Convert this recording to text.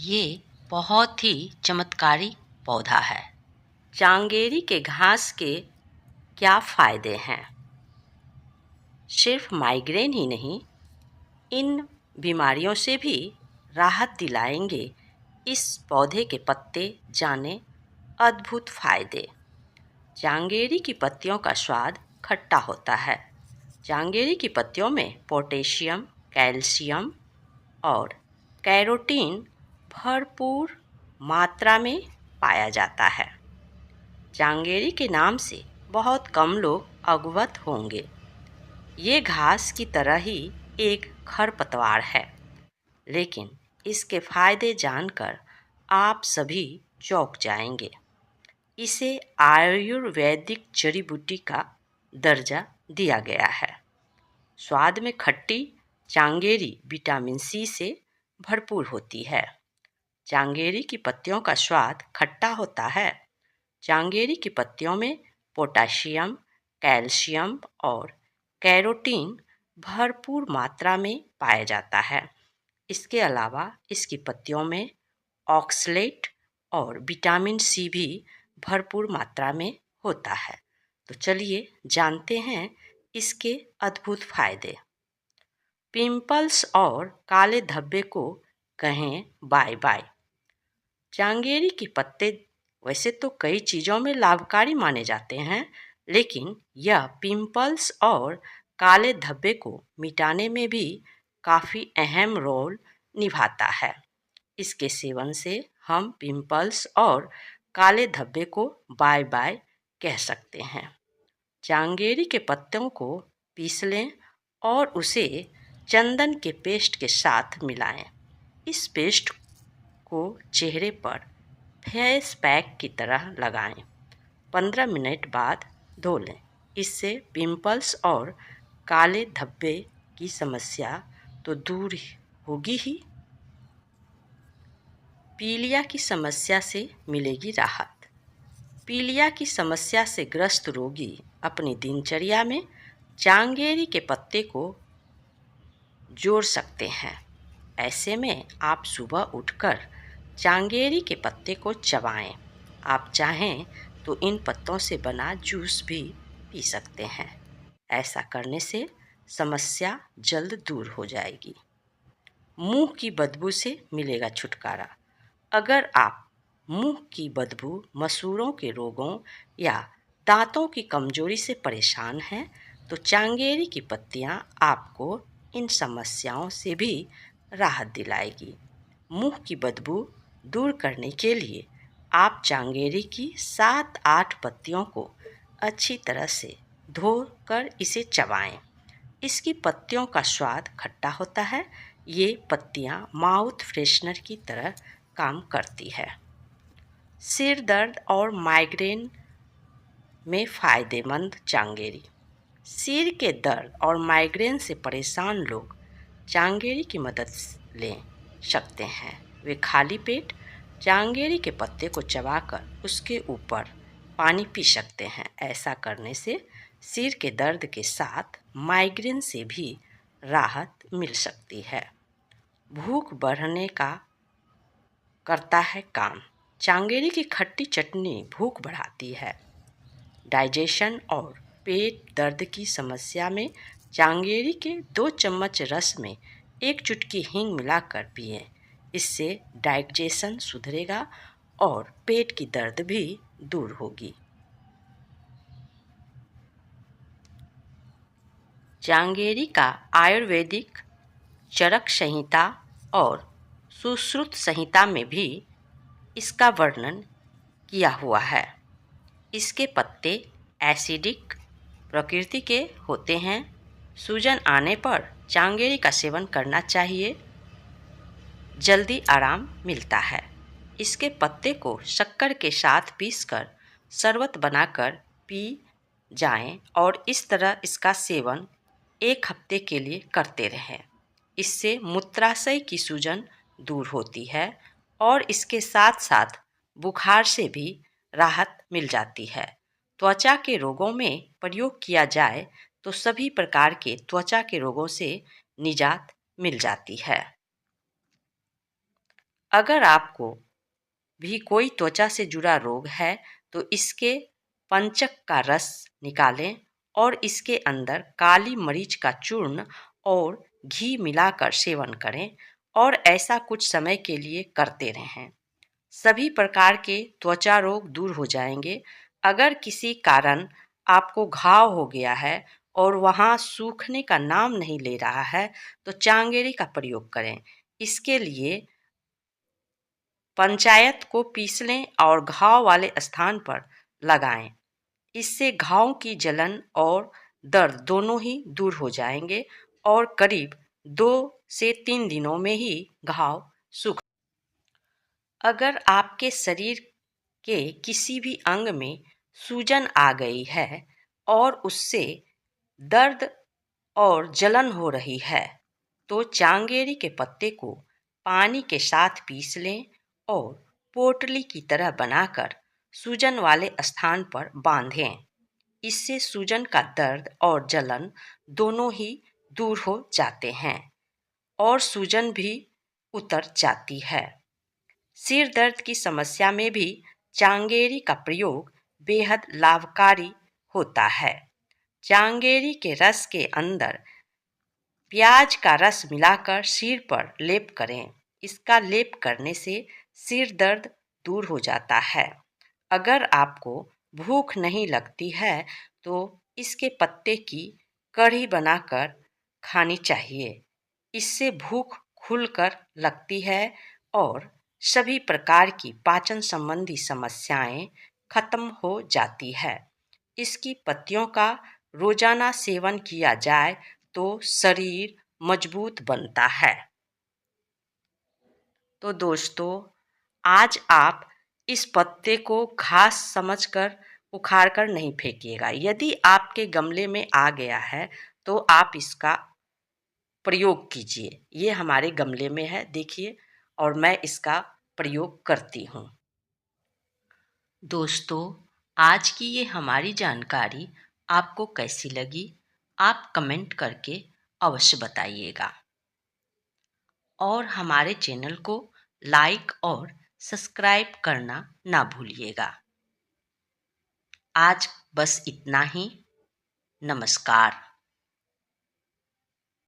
ये बहुत ही चमत्कारी पौधा है। चांगेरी के घास के क्या फ़ायदे हैं? सिर्फ माइग्रेन ही नहीं, इन बीमारियों से भी राहत दिलाएंगे इस पौधे के पत्ते। जाने अद्भुत फ़ायदे। चांगेरी की पत्तियों का स्वाद खट्टा होता है। चांगेरी की पत्तियों में पोटेशियम, कैल्शियम और कैरोटीन भरपूर मात्रा में पाया जाता है। चांगेरी के नाम से बहुत कम लोग अवगत होंगे। ये घास की तरह ही एक खरपतवार है, लेकिन इसके फायदे जानकर आप सभी चौंक जाएंगे। इसे आयुर्वेदिक जड़ी बूटी का दर्जा दिया गया है। स्वाद में खट्टी चांगेरी विटामिन सी से भरपूर होती है। चांगेरी की पत्तियों का स्वाद खट्टा होता है। चांगेरी की पत्तियों में पोटेशियम, कैल्शियम और कैरोटीन भरपूर मात्रा में पाया जाता है। इसके अलावा इसकी पत्तियों में ऑक्सलेट और विटामिन सी भी भरपूर मात्रा में होता है। तो चलिए जानते हैं इसके अद्भुत फायदे। पिंपल्स और काले धब्बे को कहें बाय बाय। चांगेरी के पत्ते वैसे तो कई चीज़ों में लाभकारी माने जाते हैं, लेकिन यह पिंपल्स और काले धब्बे को मिटाने में भी काफ़ी अहम रोल निभाता है। इसके सेवन से हम पिंपल्स और काले धब्बे को बाय बाय कह सकते हैं। चांगेरी के पत्तों को पीस लें और उसे चंदन के पेस्ट के साथ मिलाएं। इस पेस्ट को चेहरे पर फेस पैक की तरह लगाएं। 15 मिनट बाद धो लें। इससे पिंपल्स और काले धब्बे की समस्या तो दूर होगी ही, पीलिया की समस्या से मिलेगी राहत। पीलिया की समस्या से ग्रस्त रोगी अपनी दिनचर्या में चांगेरी के पत्ते को जोड़ सकते हैं। ऐसे में आप सुबह उठकर चांगेरी के पत्ते को चबाएं। आप चाहें तो इन पत्तों से बना जूस भी पी सकते हैं। ऐसा करने से समस्या जल्द दूर हो जाएगी। मुंह की बदबू से मिलेगा छुटकारा। अगर आप मुंह की बदबू, मसूड़ों के रोगों या दांतों की कमजोरी से परेशान हैं, तो चांगेरी की पत्तियां आपको इन समस्याओं से भी राहत दिलाएगी। मुंह की बदबू दूर करने के लिए आप चांगेरी की 7-8 पत्तियों को अच्छी तरह से धोकर इसे चबाएं। इसकी पत्तियों का स्वाद खट्टा होता है। ये पत्तियां माउथ फ्रेशनर की तरह काम करती है। सिर दर्द और माइग्रेन में फ़ायदेमंद चांगेरी। सिर के दर्द और माइग्रेन से परेशान लोग चांगेरी की मदद ले सकते हैं। वे खाली पेट चांगेरी के पत्ते को चबाकर उसके ऊपर पानी पी सकते हैं। ऐसा करने से सिर के दर्द के साथ माइग्रेन से भी राहत मिल सकती है। भूख बढ़ने का करता है काम। चांगेरी की खट्टी चटनी भूख बढ़ाती है। डाइजेशन और पेट दर्द की समस्या में चांगेरी के 2 चम्मच रस में 1 चुटकी हींग मिलाकर पिएं। इससे डाइजेशन सुधरेगा और पेट की दर्द भी दूर होगी। चांगेरी का आयुर्वेदिक चरक संहिता और सुश्रुत संहिता में भी इसका वर्णन किया हुआ है। इसके पत्ते एसिडिक प्रकृति के होते हैं। सूजन आने पर चांगेरी का सेवन करना चाहिए, जल्दी आराम मिलता है। इसके पत्ते को शक्कर के साथ पीसकर शरबत बनाकर पी जाएं और इस तरह इसका सेवन 1 हफ्ते के लिए करते रहें। इससे मूत्राशय की सूजन दूर होती है और इसके साथ साथ बुखार से भी राहत मिल जाती है। त्वचा के रोगों में प्रयोग किया जाए तो सभी प्रकार के त्वचा के रोगों से निजात मिल जाती है। अगर आपको भी कोई त्वचा से जुड़ा रोग है तो इसके पंचक का रस निकालें और इसके अंदर काली मरीच का चूर्ण और घी मिलाकर सेवन करें और ऐसा कुछ समय के लिए करते रहें। सभी प्रकार के त्वचा रोग दूर हो जाएंगे। अगर किसी कारण आपको घाव हो गया है और वहाँ सूखने का नाम नहीं ले रहा है तो चांगेरी का प्रयोग करें। इसके लिए पंचायत को पीस लें और घाव वाले स्थान पर लगाएं। इससे घाव की जलन और दर्द दोनों ही दूर हो जाएंगे और करीब 2 से 3 दिनों में ही घाव सूख। अगर आपके शरीर के किसी भी अंग में सूजन आ गई है और उससे दर्द और जलन हो रही है तो चांगेरी के पत्ते को पानी के साथ पीस लें और पोटली की तरह बनाकर सूजन वाले स्थान पर बांधें। इससे सूजन का दर्द और जलन दोनों ही दूर हो जाते हैं और सूजन भी उतर जाती है। सिर दर्द की समस्या में भी चांगेरी का प्रयोग बेहद लाभकारी होता है। चांगेरी के रस के अंदर प्याज का रस मिलाकर सिर पर लेप करें। इसका लेप करने से सिर दर्द दूर हो जाता है। अगर आपको भूख नहीं लगती है तो इसके पत्ते की कढ़ी बनाकर खानी चाहिए। इससे भूख खुलकर लगती है और सभी प्रकार की पाचन संबंधी समस्याएं खत्म हो जाती है। इसकी पत्तियों का रोजाना सेवन किया जाए तो शरीर मजबूत बनता है। तो दोस्तों, आज आप इस पत्ते को घास समझकर उखाड़कर नहीं फेंकिएगा। यदि आपके गमले में आ गया है तो आप इसका प्रयोग कीजिए। ये हमारे गमले में है, देखिए, और मैं इसका प्रयोग करती हूँ। दोस्तों, आज की ये हमारी जानकारी आपको कैसी लगी, आप कमेंट करके अवश्य बताइएगा और हमारे चैनल को लाइक और सब्सक्राइब करना ना भूलिएगा। आज बस इतना ही। नमस्कार।